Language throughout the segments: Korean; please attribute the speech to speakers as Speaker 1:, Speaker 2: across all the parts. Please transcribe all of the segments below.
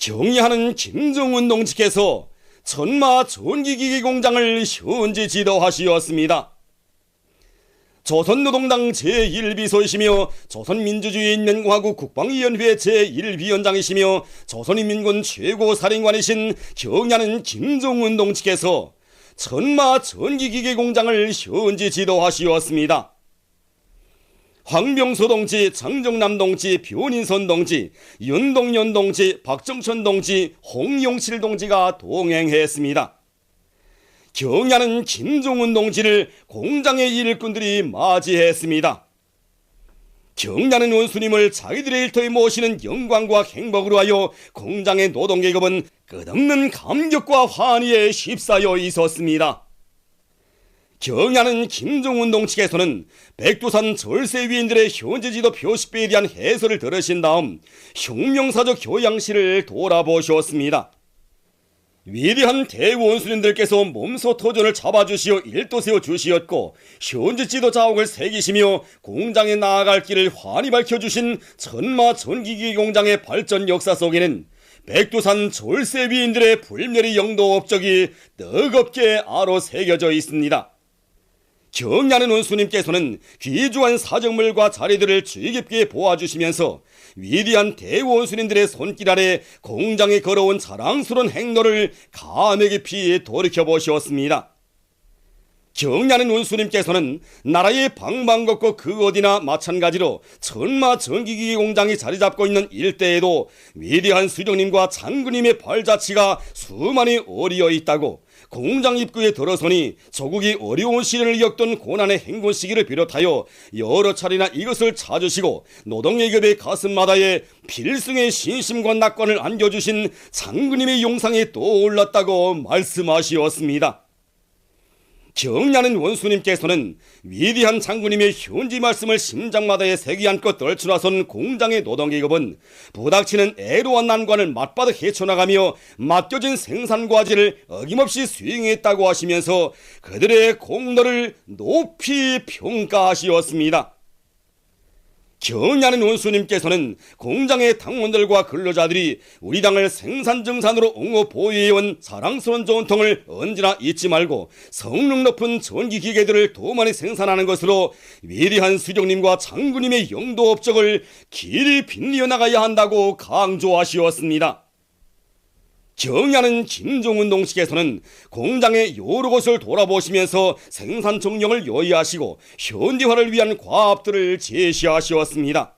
Speaker 1: 경의하는 김정은 동지께서 천마 전기기기 공장을 현지 지도하시었습니다. 조선노동당 제1비서이시며 조선민주주의인민공화국 국방위원회 제1위원장이시며 조선인민군 최고사령관이신 경의하는 김정은 동지께서 천마 전기기기 공장을 현지 지도하시었습니다. 황병소 동지, 장정남 동지, 변인선 동지, 윤동연 동지, 박정천 동지, 홍용칠 동지가 동행했습니다. 경의하는 김정은 동지를 공장의 일꾼들이 맞이했습니다. 경의하는 원수님을 자기들의 일터에 모시는 영광과 행복으로 하여 공장의 노동계급은 끝없는 감격과 환희에 휩싸여 있었습니다. 경의하는 김정은 동지께서는 백두산 절세위인들의 현지지도 표식배에 대한 해설을 들으신 다음 혁명사적 교양실을 돌아보셨습니다. 위대한 대원수님들께서 몸소 터전을 잡아주시어 일도 세워주시었고 현지지도 자옥을 새기시며 공장에 나아갈 길을 환히 밝혀주신 천마 전기기 공장의 발전 역사 속에는 백두산 절세위인들의 불멸의 영도 업적이 뜨겁게 아로 새겨져 있습니다. 경의하는 원수님께서는 귀중한 사정물과 자리들을 주의 깊게 보아주시면서 위대한 대원수님들의 손길 아래 공장에 걸어온 자랑스러운 행로를 감회 깊이 돌이켜보셨습니다. 경의하는 원수님께서는 나라의 방방곡곡 그 어디나 마찬가지로 천마 전기기기 공장이 자리잡고 있는 일대에도 위대한 수령님과 장군님의 발자취가 수많이 어리어 있다고, 공장 입구에 들어서니 조국이 어려운 시련을 겪던 고난의 행군 시기를 비롯하여 여러 차례나 이것을 찾으시고 노동계급의 가슴마다에 필승의 신심과 낙관을 안겨주신 장군님의 용상이 떠올랐다고 말씀하시었습니다. 경의하는 원수님께서는 위대한 장군님의 현지 말씀을 심장마다에 새기 안고 떨쳐나선 공장의 노동계급은 부닥치는 애로와 난관을 맞바닥 헤쳐나가며 맡겨진 생산과제를 어김없이 수행했다고 하시면서 그들의 공로를 높이 평가하시었습니다. 경의하는 원수님께서는 공장의 당원들과 근로자들이 우리 당을 생산정산으로 옹호 보유해온 사랑스러운 전통을 언제나 잊지 말고 성능 높은 전기기계들을 더 많이 생산하는 것으로 위대한 수령님과 장군님의 영도 업적을 길이 빛내어 나가야 한다고 강조하시었습니다. 경의하는 김정은 동지께서는 공장의 여러 곳을 돌아보시면서 생산 정령을 요의하시고 현대화를 위한 과업들을 제시하셨습니다.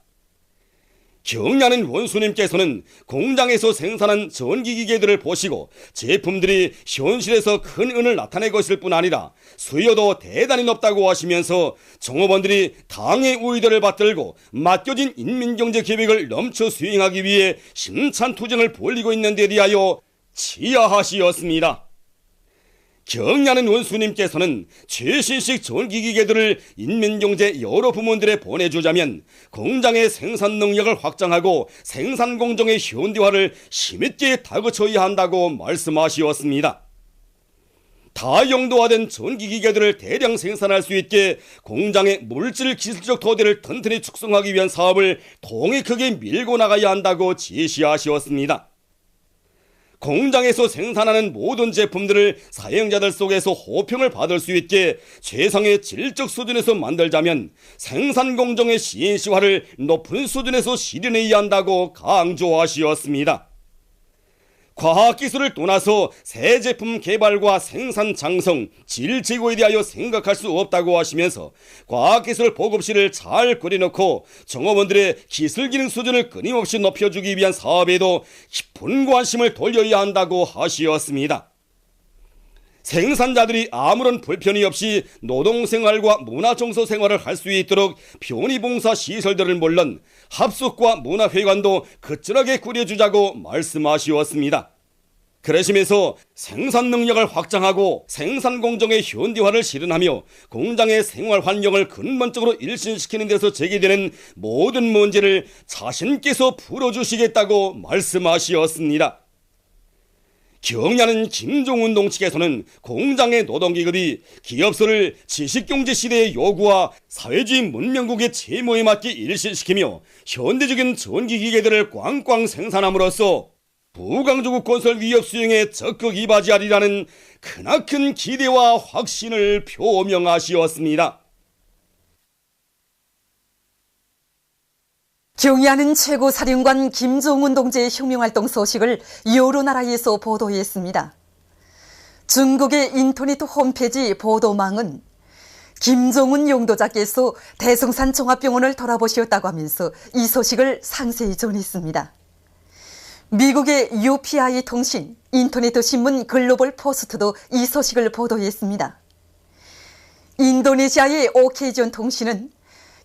Speaker 1: 경의하는 원수님께서는 공장에서 생산한 전기기계들을 보시고 제품들이 현실에서 큰 은을 나타낼 것일 뿐 아니라 수요도 대단히 높다고 하시면서 종업원들이 당의 우위들을 받들고 맡겨진 인민경제 계획을 넘쳐 수행하기 위해 힘찬 투쟁을 벌이고 있는 데 대하여 치하하시었습니다. 경의하는 원수님께서는 최신식 전기기계들을 인민경제 여러 부문들에 보내주자면 공장의 생산 능력을 확장하고 생산공정의 현대화를 힘있게 다그쳐야 한다고 말씀하시었습니다. 다용도화된 전기기계들을 대량 생산할 수 있게 공장의 물질 기술적 토대를 튼튼히 축성하기 위한 사업을 통에 크게 밀고 나가야 한다고 지시하시었습니다. 공장에서 생산하는 모든 제품들을 사용자들 속에서 호평을 받을 수 있게 최상의 질적 수준에서 만들자면 생산 공정의 CNC화를 높은 수준에서 실현해야 한다고 강조하시었습니다. 과학기술을 떠나서 새 제품 개발과 생산 장성, 질 제고에 대하여 생각할 수 없다고 하시면서 과학기술 보급실을 잘 꾸려놓고 종업원들의 기술기능 수준을 끊임없이 높여주기 위한 사업에도 깊은 관심을 돌려야 한다고 하시었습니다. 생산자들이 아무런 불편이 없이 노동생활과 문화정서생활을 할 수 있도록 편의봉사 시설들을 물론 합숙과 문화회관도 그ጭ하게 꾸려주자고 말씀하시었습니다. 그러시면서 생산 능력을 확장하고 생산 공정의 현대화를 실현하며 공장의 생활 환경을 근본적으로 일신시키는 데서 제기되는 모든 문제를 자신께서 풀어주시겠다고 말씀하시었습니다. 경의하는 김정은 동지께서는 공장의 노동계급이 기업소를 지식경제 시대의 요구와 사회주의 문명국의 채무에 맞게 일신시키며 현대적인 전기기계들을 꽝꽝 생산함으로써 부강조국 건설 위협 수행에 적극 이바지하리라는 크나큰 기대와 확신을 표명하시었습니다.
Speaker 2: 경의하는 최고사령관 김정은 동지의 혁명활동 소식을 여러 나라에서 보도했습니다. 중국의 인터넷 홈페이지 보도망은 김정은 용도자께서 대성산 종합병원을 돌아보셨다고 하면서 이 소식을 상세히 전했습니다. 미국의 UPI 통신, 인터넷 신문 글로벌 포스트도 이 소식을 보도했습니다. 인도네시아의 오케이존 통신은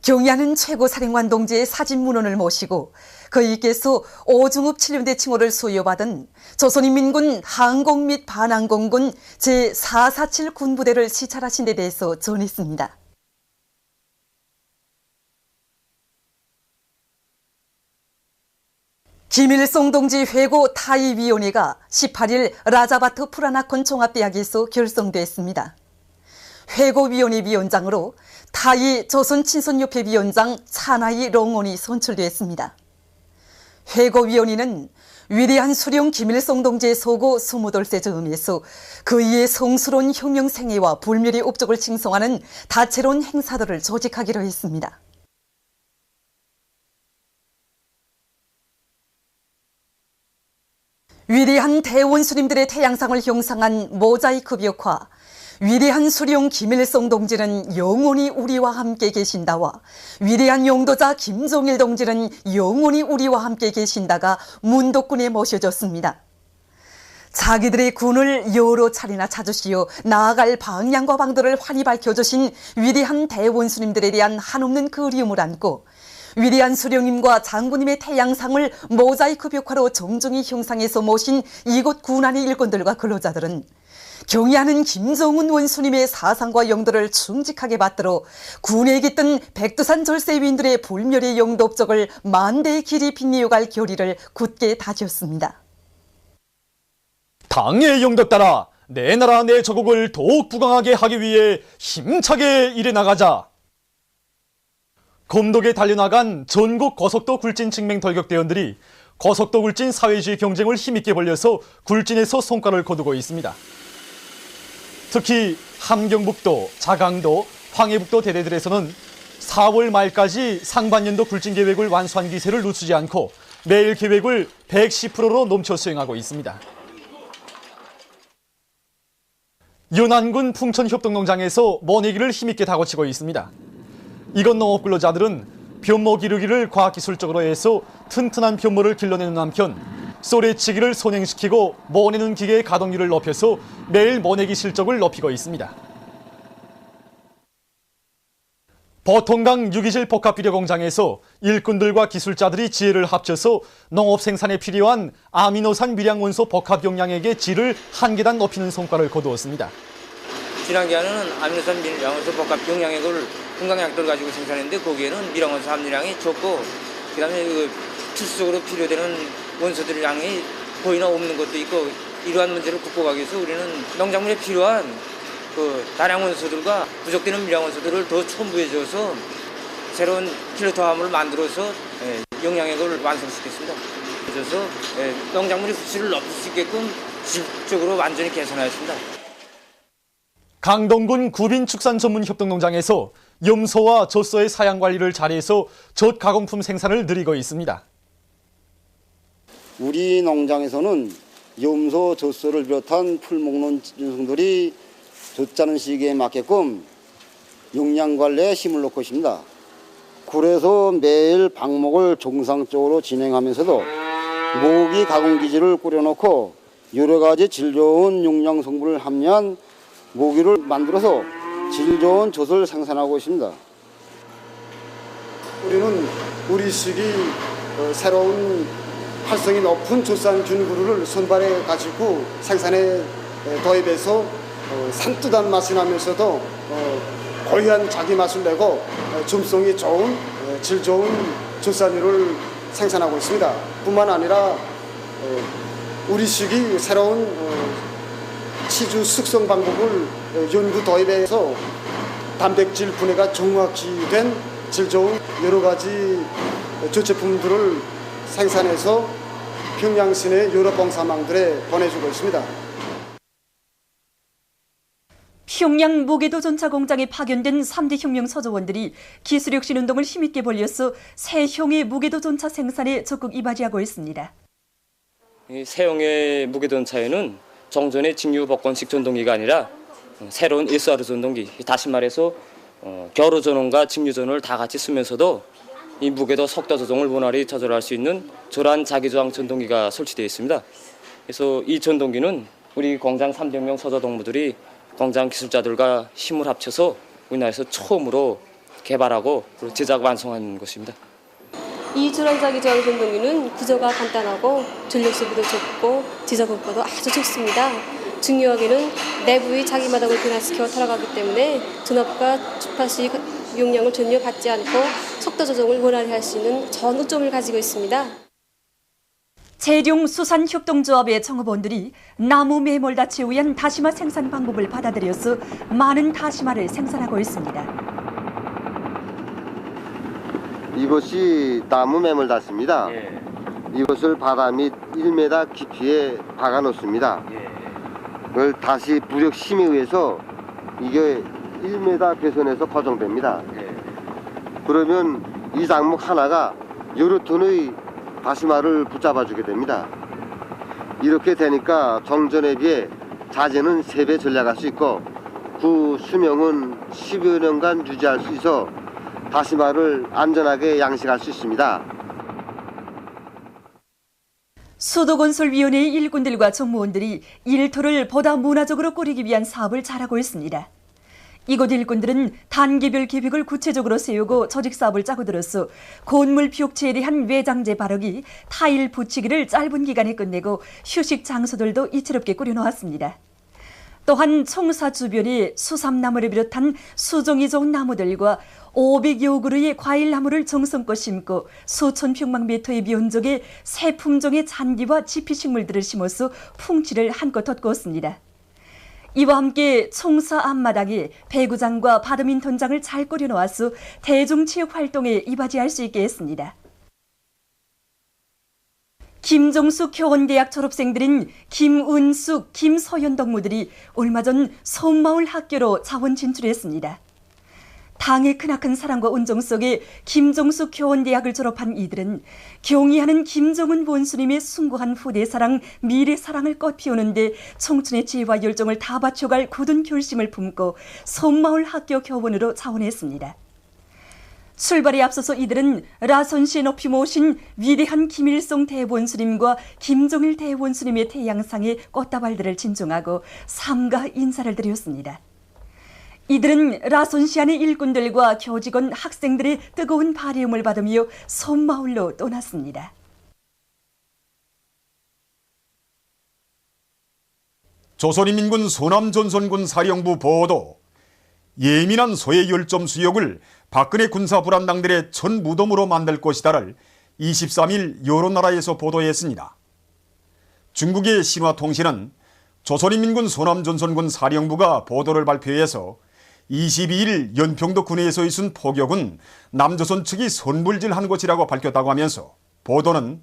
Speaker 2: 경의하는 최고사령관 동지의 사진 문헌을 모시고 그이께서 오중읍 7연대 칭호를 수여받은 조선인민군 항공 및 반항공군 제447 군부대를 시찰하신 데 대해서 전했습니다. 김일성 동지 회고 타의위원회가 18일 라자바트 프라나콘 종합대학에서 결성됐습니다. 회고위원회 위원장으로 타이 조선친선협회 위원장 차나이 롱온이 선출됐습니다. 회고위원회는 위대한 수령 김일성 동지의 소고 22세 즈음에서 그이의 성스러운 혁명 생애와 불멸의 업적을 칭송하는 다채로운 행사들을 조직하기로 했습니다. 위대한 대원수님들의 태양상을 형상한 모자이크 벽화 위대한 수령 김일성 동지는 영원히 우리와 함께 계신다와 위대한 용도자 김정일 동지는 영원히 우리와 함께 계신다가 문덕군에 모셔졌습니다. 자기들의 군을 여러 차례나 찾으시어 나아갈 방향과 방도를 환히 밝혀주신 위대한 대원수님들에 대한 한없는 그리움을 안고 위대한 수령님과 장군님의 태양상을 모자이크 벽화로 정중히 형상해서 모신 이곳 군안의 일꾼들과 근로자들은 경의하는 김정은 원수님의 사상과 영도를 충직하게 받들어 군에 깃든 백두산 절세위인들의 불멸의 영도 업적을 만대의 길이 빛내어갈 결의를 굳게 다졌습니다.
Speaker 3: 당의 영도 따라 내 나라 내 조국을 더욱 부강하게 하기 위해 힘차게 일해나가자. 검독에 달려나간 전국 고속도 굴진 증맹 돌격대원들이 고속도 굴진 사회주의 경쟁을 힘있게 벌려서 굴진에서 성과를 거두고 있습니다. 특히 함경북도, 자강도, 황해북도 대대들에서는 4월 말까지 상반년도 굴진 계획을 완수한 기세를 늦추지 않고 매일 계획을 110%로 넘쳐 수행하고 있습니다. 연안군 풍천협동농장에서 모내기를 힘있게 다고치고 있습니다. 이건 농업 근로자들은 변모 기르기를 과학기술적으로 해서 튼튼한 변모를 길러내는 한편 쏘레치기를 선행시키고 모내는 기계의 가동률을 높여서 매일 모내기 실적을 높이고 있습니다. 보통강 유기질 복합비료 공장에서 일꾼들과 기술자들이 지혜를 합쳐서 농업 생산에 필요한 아미노산 미량원소 복합 용량액의 질을 한 계단 높이는 성과를 거두었습니다.
Speaker 4: 지난 기간에는 아미노산 미량원소 복합 용량액을 건강약들을 가지고 생산했는데 거기에는 미량원소 함유량이 적고 그다음에 필수적으로 필요되는 원소들 양이 거의 없는 것도 있고 이러한 문제를 극복하기 위해서 우리는 농작물에 필요한 다량 원소들과 부족되는 미량 원소들을 더 첨부해줘서 새로운 킬로토함을 만들어서 영양액을 완성시켰습니다. 그래서 농작물의 흡수를 높일 수 있게끔 지속적으로 완전히 개선하였습니다.
Speaker 3: 강동군 구빈축산전문협동농장에서 염소와 젖소의 사양관리를 잘해서 젖 가공품 생산을 늘리고 있습니다.
Speaker 5: 우리 농장에서는 염소, 젖소를 비롯한 풀목론 jun성들이 젖자는 시기에 맞게끔 영양관리에 힘을 놓고 있습니다. 굴에서 매일 방목을 정상적으로 진행하면서도 모기 가공기지를 꾸려놓고 여러 가지 질 좋은 영양 성분을 함유한 모기를 만들어서 질 좋은 젖을 생산하고 있습니다.
Speaker 6: 우리는 우리식이 새로운 활성이 높은 젖산균 구루를 선발해 가지고 생산에 도입해서 산뜻한 맛이 나면서도 고유한 자기 맛을 내고 점성이 좋은 질 좋은 젖산유를 생산하고 있습니다. 뿐만 아니라 우리식이 새로운 치주 숙성 방법을 연구 도입해서 단백질 분해가 정확히 된 질 좋은 여러 가지 젖제품들을 생산해서 평양 시내 여러 봉사망들에 보내주고 있습니다.
Speaker 2: 평양 무게도 전차 공장에 파견된 3대 혁명 서조원들이 기술혁신 운동을 힘있게 벌려서 새형의 무게도 전차 생산에 적극 이바지하고 있습니다.
Speaker 7: 이 새형의 무게전차에는 정전의 직류 복권식 전동기가 아니라 새로운 SR 전동기, 다시 말해서 겨루 전원과 직류 전원을 다 같이 쓰면서도 이 무게도 속도 조정을 원활히 조절할 수 있는 저러한 자기저항 전동기가 설치되어 있습니다. 그래서 이 전동기는 우리 공장 300명 서조 동무들이 공장 기술자들과 힘을 합쳐서 우리나라에서 처음으로 개발하고 제작 완성한 것입니다.
Speaker 8: 이 저런 자기저항 전동기는 구조가 간단하고 전력 소비도 적고 제작 효과도 아주 좋습니다. 중요하게는 내부의 자기 마당을 변화시켜 돌아가기 때문에 전압과 주파수 용량을 전혀 받지 않고 속도 조정을 원활히 할 수 있는 전후점을 가지고 있습니다.
Speaker 2: 재룡수산협동조합의 청업원들이 나무 매몰다치에 의한 다시마 생산 방법을 받아들여서 많은 다시마를 생산하고 있습니다.
Speaker 5: 이것이 나무 매몰다시입니다. 이것을 바다 밑 1m 깊이에 박아 놓습니다. 그걸 다시 부력 힘에 의해서 이게 1m 개선해서 고정됩니다. 그러면 이 장목 하나가 여러 톤의 다시마를 붙잡아 주게 됩니다. 이렇게 되니까 정전에 비해 자재는 3배 절약할 수 있고 그 수명은 10여 년간 유지할 수 있어 다시마를 안전하게 양식할 수 있습니다.
Speaker 2: 수도건설위원회의 일꾼들과 정무원들이 일터를 보다 문화적으로 꾸리기 위한 사업을 잘하고 있습니다. 이곳 일꾼들은 단계별 계획을 구체적으로 세우고 조직사업을 짜고 들어서 건물 비옥체에 대한 외장재 바르기, 타일 붙이기를 짧은 기간에 끝내고 휴식 장소들도 이채롭게 꾸려놓았습니다. 또한 총사 주변에 수삼나무를 비롯한 수종이 좋은 나무들과 500여 그루의 과일나무를 정성껏 심고 수천 평방미터의 면적에 새 품종의 잔디와 지피식물들을 심어서 풍치를 한껏 돋구었습니다. 이와 함께 총사 앞마당에 배구장과 바드민턴장을 잘 꾸려놓아서 대중체육 활동에 이바지할 수 있게 했습니다. 김종숙 교원대학 졸업생들인 김은숙, 김서현 동무들이 얼마 전 섬마을 학교로 자원 진출했습니다. 당의 크나큰 사랑과 운정 속에 김종숙 교원대학을 졸업한 이들은 경의하는 김정은 원수님의 숭고한 후대사랑, 미래사랑을 꽃피우는데 청춘의 지혜와 열정을 다 바쳐갈 굳은 결심을 품고 섬마을 학교 교원으로 자원했습니다. 출발에 앞서서 이들은 라선시에 높이 모신 위대한 김일성 대원수님과 김정일 대원수님의 태양상에 꽃다발들을 진중하고 삼가 인사를 드렸습니다. 이들은 라선시 안의 일꾼들과 교직원, 학생들의 뜨거운 발해움을 받으며 섬마을로 떠났습니다.
Speaker 9: 조선인민군 서남전선군 사령부 보도. 예민한 소의 열점 수역을 박근혜 군사 불안당들의 첫 무덤으로 만들 것이다를 23일 여러 나라에서 보도했습니다. 중국의 신화통신은 조선인민군 서남전선군 사령부가 보도를 발표해서 22일 연평도 군에서 있은 포격은 남조선 측이 선불질한 것이라고 밝혔다고 하면서 보도는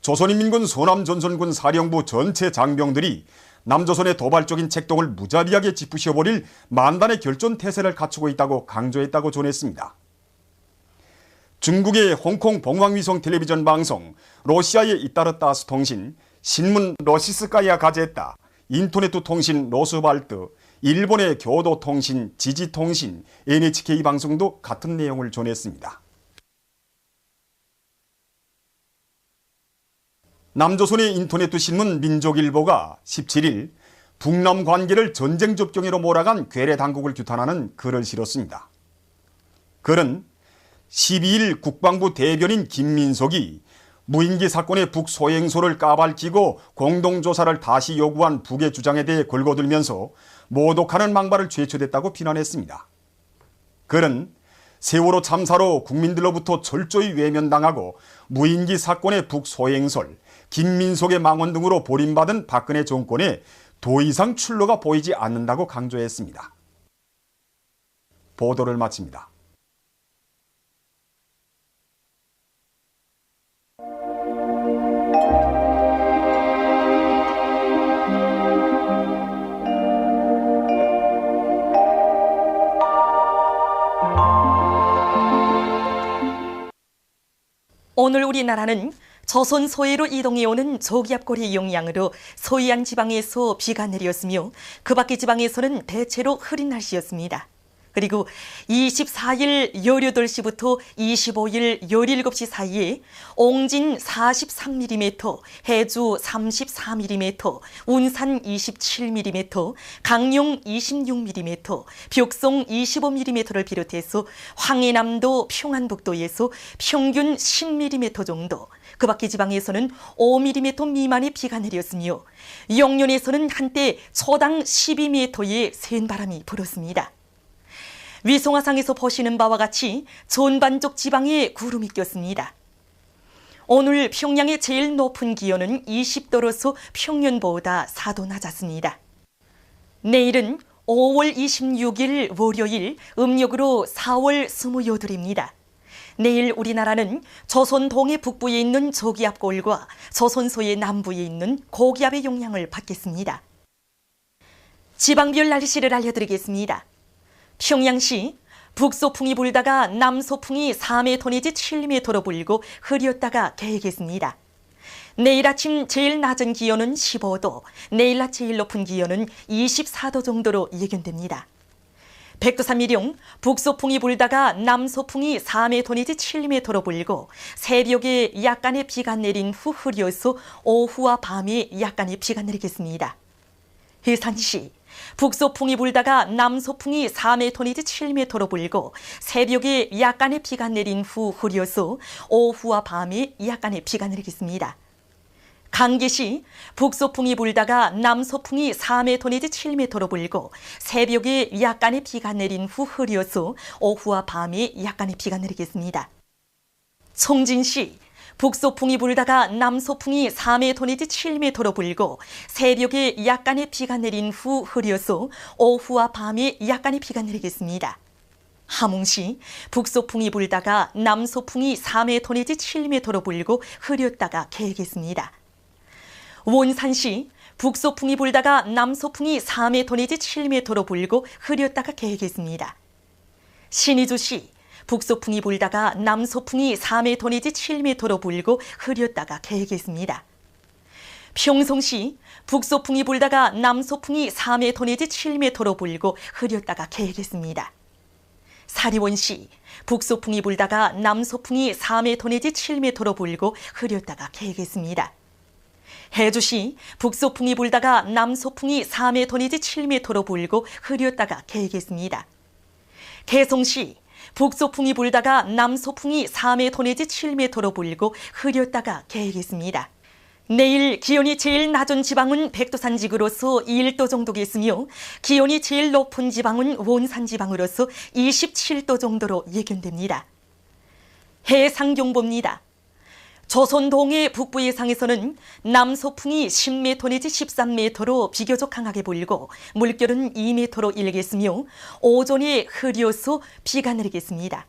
Speaker 9: 조선인민군 서남전선군 사령부 전체 장병들이 남조선의 도발적인 책동을 무자비하게 짚으셔버릴 만단의 결전태세를 갖추고 있다고 강조했다고 전했습니다. 중국의 홍콩 봉황위성 텔레비전 방송 러시아의 이따르따스 통신, 신문 러시스카야 가제타, 인터넷 통신 로스발트, 일본의 교도통신 지지통신 NHK 방송도 같은 내용을 전했습니다. 남조선의 인터넷 신문 민족일보가 17일 북남 관계를 전쟁 접경으로 몰아간 괴뢰 당국을 규탄하는 글을 실었습니다. 글은 12일 국방부 대변인 김민석이 무인기 사건의 북소행소를 까발키고 공동조사를 다시 요구한 북의 주장에 대해 걸거들면서 모독하는 망발을 죄초됐다고 비난했습니다. 글은 세월호 참사로 국민들로부터 철저히 외면당하고 무인기 사건의 북소행설, 김민석의 망언 등으로 버림받은 박근혜 정권에 더 이상 출로가 보이지 않는다고 강조했습니다. 보도를 마칩니다.
Speaker 2: 오늘 우리나라는 조선 소해로 이동해오는 조기압골의 영향으로 소해안 지방에서 비가 내렸으며 그 밖의 지방에서는 대체로 흐린 날씨였습니다. 그리고 24일 18시부터 25일 17시 사이에 옹진 43mm, 해주 34mm, 운산 27mm, 강용 26mm, 벽송 25mm를 비롯해서 황해남도, 평안북도에서 평균 10mm 정도, 그 밖의 지방에서는 5mm 미만의 비가 내렸으며 영년에서는 한때 초당 12m의 센 바람이 불었습니다. 위성화상에서 보시는 바와 같이 전반적 지방에 구름이 꼈습니다. 오늘 평양의 제일 높은 기온은 20도로서 평년보다 4도 낮았습니다. 내일은 5월 26일 월요일 음력으로 4월 28일입니다. 내일 우리나라는 조선 동해 북부에 있는 저기압골과 조선 서해 남부에 있는 고기압의 영향을 받겠습니다. 지방별 날씨를 알려드리겠습니다. 평양시 북소풍이 불다가 남소풍이 4m 내지 7m로 불고 흐렸다가 개겠습니다. 내일 아침 제일 낮은 기온은 15도, 내일 낮 제일 높은 기온은 24도 정도로 예견됩니다. 백두산미령 북소풍이 불다가 남소풍이 4m 내지 7m로 불고 새벽에 약간의 비가 내린 후 흐려서 오후와 밤에 약간의 비가 내리겠습니다. 해산시 북소풍이 불다가 남소풍이 4m 내지 7m로 불고 새벽에 약간의 비가 내린 후 흐려서 오후와 밤에 약간의 비가 내리겠습니다. 강계시 북소풍이 불다가 남소풍이 4m 내지 7m로 불고 새벽에 약간의 비가 내린 후 흐려서 오후와 밤에 약간의 비가 내리겠습니다. 청진시 북소풍이 불다가 남소풍이 4m 내지 7m로 불고 새벽에 약간의 비가 내린 후 흐려서 오후와 밤에 약간의 비가 내리겠습니다. 함흥시 북소풍이 불다가 남소풍이 4m 내지 7m로 불고 흐렸다가 개겠습니다. 원산시 북소풍이 불다가 남소풍이 4m 내지 7m로 불고 흐렸다가 개겠습니다. 신의주시 북소풍이 불다가 남소풍이 4m 내지 7m로 불고 흐렸다가 개겠습니다. 평성시 북소풍이 불다가 남소풍이 4m 내지 7m로 불고 흐렸다가 개겠습니다. 사리원시 북소풍이 불다가 남소풍이 4m 내지 7m로 불고 흐렸다가 개겠습니다. 해주시 북소풍이 불다가 남소풍이 4m 내지 7m로 불고 흐렸다가 개겠습니다. 개성시 북소풍이 불다가 남소풍이 4m 내지 7m로 불고 흐렸다가 개겠습니다. 내일 기온이 제일 낮은 지방은 백두산지구로서 1도 정도겠으며 기온이 제일 높은 지방은 원산지방으로서 27도 정도로 예견됩니다. 해상경보입니다. 조선 동해 북부 예상에서는 남소풍이 10m 내지 13m로 비교적 강하게 불고 물결은 2m로 일겠으며 오전에 흐려서 비가 내리겠습니다.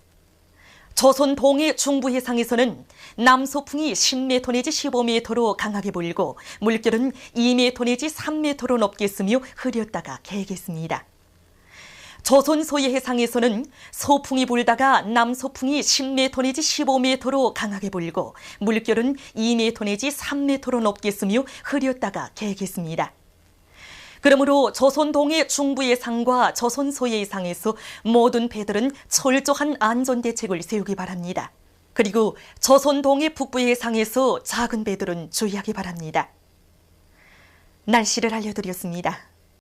Speaker 2: 조선 동해 중부 해상에서는 남소풍이 10m 내지 15m로 강하게 불고 물결은 2m 내지 3m로 높겠으며 흐렸다가 개겠습니다. 조선 서해 해상에서는 소풍이 불다가 남소풍이 10m 내지 15m로 강하게 불고 물결은 2m 내지 3m로 높겠으며 흐렸다가 개겠습니다. 그러므로 조선 동해 중부 해상과 조선 서해 해상에서 모든 배들은 철저한 안전대책을 세우기 바랍니다. 그리고 조선 동해 북부 해상에서 작은 배들은 주의하기 바랍니다. 날씨를 알려드렸습니다.